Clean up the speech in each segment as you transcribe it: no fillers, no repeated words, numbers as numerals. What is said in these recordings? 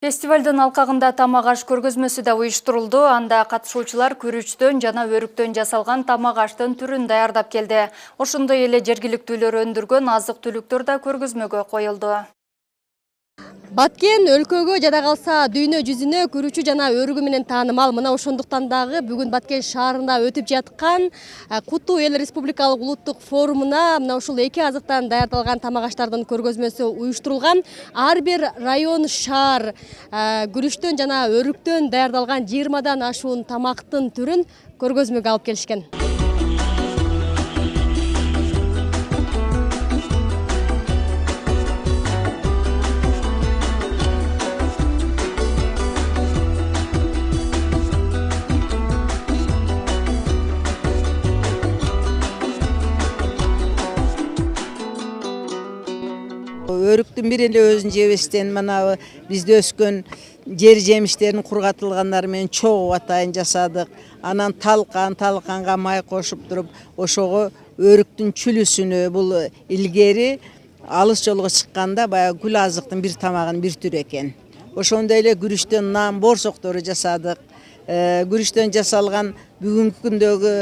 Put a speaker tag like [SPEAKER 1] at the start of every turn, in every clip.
[SPEAKER 1] Фестивалдын алкагында тамак аш көргөзмөсү да уюштурулду. Анда катышуучулар күрүчтөн жана өрүктөн жасалган тамак аштын түрүн даярдап келди. Ошондой эле жергиликтүүлөр өндүргөн азык-түлүктөр да көргөзмөгө коюлду.
[SPEAKER 2] Баткен өлкөгө жада калса дүйнө жүзүнө күрүчү жана өрүгү менен таанымал. Мына ошондуктан дагы бүгүн Баткен шаарында өтүп жаткан Куту эл республикалык улуттук форумуна мына ушул эки азыктан даярдалган тамак аштардын көргөзмөсү уюштурулган. Ар бир район, шаар күрүчтөн жана өрүктөн даярдалган 20дан ашуун тамактын түрүн көргөзмөгө алып келишкен.
[SPEAKER 3] Өрүктүн бир эле өзүн жебестен мына бизде өскөн жер жемиштерин кургатылгандар менен чогуу атайын жасадык. Анан талканга май кошуп туруп, ошого өрүктүн чүлүсүнө бул илгери алыс жолго чыкканда баягы гүл азыктын бир тамагынын бир түрү экен. Ошондой эле күрүчтөн нан борсоктору жасадык. Күрүчтөн жасалган бүгүнкү күндөгү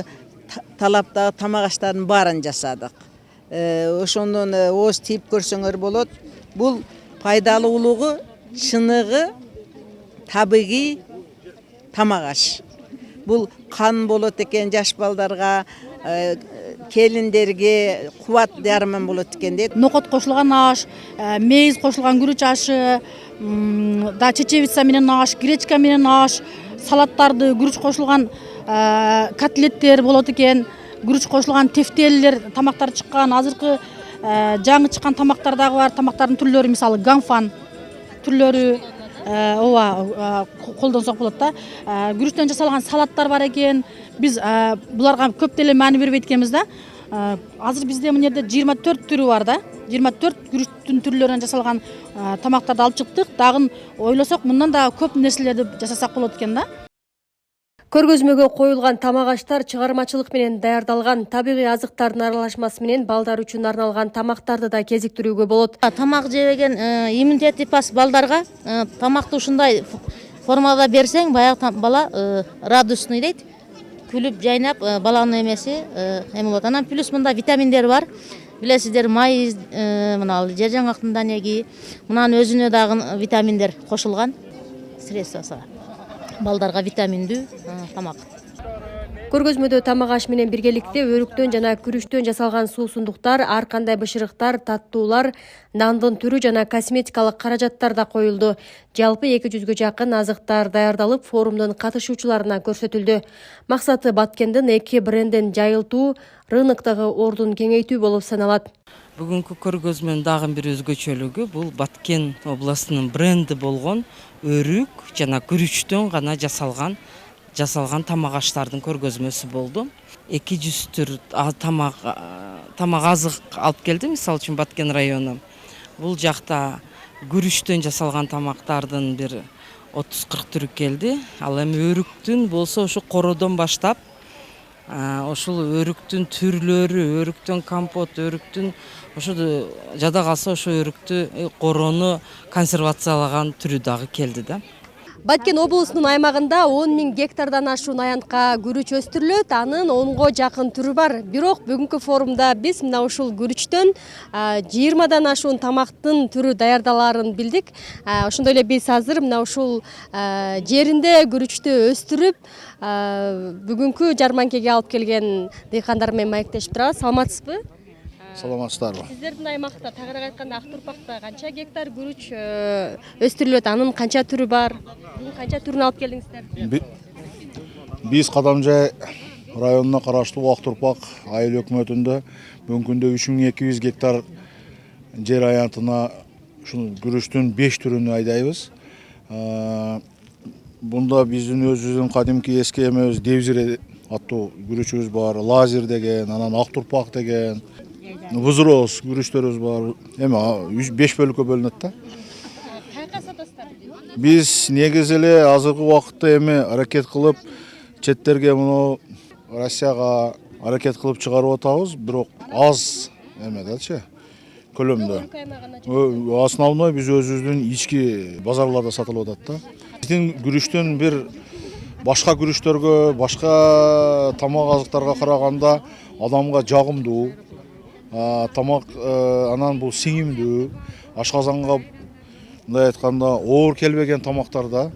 [SPEAKER 3] талаптагы тамак аштардын баарын жасадык. Ошондон ооз тийип көрсөңөр болот. Бул пайдалуулугу, чыныгы табигый тамак аш. Бул кан болот экен жаш балдарга, келиндерге кубат дарман болот экен дейт.
[SPEAKER 4] Нокот кошулган аш, мейиз кошулган күрүч ашы, да чечевица менен аш, гречка менен аш, салаттарды күрүч кошулган котлеттер болот экен. Күрүч кошулган тефтеллер, тамактар чыккан, азыркы жаңы чыккан тамактар дагы бар. Тамактардын түрлөрү, мисалы ганфан түрлөрү, колдонсок болот да. Күрүчтөн жасалган салаттар бар экен. Биз буларга көп деле маани бербейт экенбиз да. Азыр бизде мына жерде 24 түрү бар да. 24 күрүчтүн түрлөрүнөн жасалган тамактарды алып чыктык. Дагы ойлосок, мындан да көп нерселерди жасасак болот экен да.
[SPEAKER 2] Көргөзмөгө коюлган тамак аштар чыгармачылык менен даярдалган табигый азыктардын аралашмасы менен балдар үчүн арналган тамактарды да кезиктирүүгө болот.
[SPEAKER 5] Тамак жебеген иммунитети пас балдарга тамакты ушундай формада берсең, баягы бала радостный дейт. Күлүп жайнап, баланын эмеси эме болот. Анан плюс мында витаминдер бар. Билесиздер, майыз, мына жер жаңактын данеги, мынанын өзүнө дагы витаминдер кошулган средствосы. Балдарга витаминдүү тамак.
[SPEAKER 2] Көргөзмөдө тамак аш менен биргеликте өрүктөн жана күрүчтөн жасалган суусундуктар, ар кандай бышырыктар, таттуулар, нандын түрү жана косметикалык каражаттар да коюлду. Жалпы 200гө жакын азыктар даярдалып, форумдун катышуучуларына көрсөтүлдү. Максаты Баткендин эки брендин жайылтуу, рыноктогу ордун кеңейтүү болуп саналат.
[SPEAKER 6] Бүгүнкү көргөзмөнүн дагы бир өзгөчөлүгү бул Баткен областынын бренди болгон өрүк жана күрүчтөн гана жасалган тамак аштардын көргөзмөсү болду. 200 түр тамак азык алып келди, мисалы үчүн Баткен району. Бул жакта күрүчтөн жасалган тамактардын бир 30-40 түрү келди. Ал эми өрүктүн болсо ошо кородон баштап ошол өрүктүн түрлөрү, өрүктөн компот, өрүктүн ошо жада калса ошо өрүктү корону консервациялаган түрү дагы келди да.
[SPEAKER 2] Баткен облусунун аймагында 10 000 гектардан ашуун аянтка күрүч өстүрүлөт, анын 10го жакын түрү бар. Бирок бүгүнкү форумда биз мына ушул күрүчтөн 20дан ашуун тамактын түрү даярдаларын билдик. Ошондой эле биз азыр мына ушул жеринде күрүчтү өстүрүп, бүгүнкү жарманкеге алып келген дыйкандар менен маектешип турабыз. Саламатсызбы?
[SPEAKER 7] Саламатсыздарбы.
[SPEAKER 2] Сиздердин аймакта, тагыраак айтканда Ак Турпакта канча гектар күрүч өстүрүлөт, анын канча түрү бар? Бүгүн канча түрүн алып келдиңиздер?
[SPEAKER 7] Биз Кадамжай районуна караштуу Ак Турпак айыл өкмөтүндө бүгүнкү күндө 3200 гектар жер аянтына ушул күрүчтүн 5 түрүн айдайбыз. Бунда биздин өзүбүздүн кадимки эски эмебиз Девзире аттуу күрүчүбүз бар, Лазер деген, анан Ак Турпак деген, Вузроз күрүчтөрүбүз бар. Эми 5 бөлүккө бөлүнөт да.
[SPEAKER 2] Каяка сатасыздар?
[SPEAKER 7] Биз негизи эле азыркы убакытта эми аракет кылып четтерге, муну Россияга аракет кылып чыгарып атабыз, бирок аз эме дачы. көлөмдө. Основной биз өзүбүздүн ички базарларда сатылып атат да. Биздин күрүчтөн бир башка күрүчтөргө, башка тамак азыктарга караганда адамга жагымдуу, тамак анан бул сиңимдүү, ашказанга мындай айтканда оор келбеген тамактарда.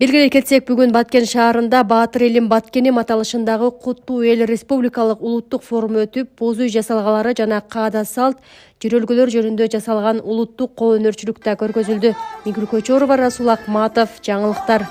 [SPEAKER 2] Белгилей кетсек, бүгүн Баткен шаарында Баатыр элим Баткеним аталышындагы Куттуу эл республикалык улуттук форуму өтүп, боз үй жасалгалары жана каада салт, жөрөлгөлөр жөнүндө жасалган улуттук кол өнөрчүлүк да көргөзүлдү. Мигүл Көчөрова, Расул Акматов, жаңылыктар.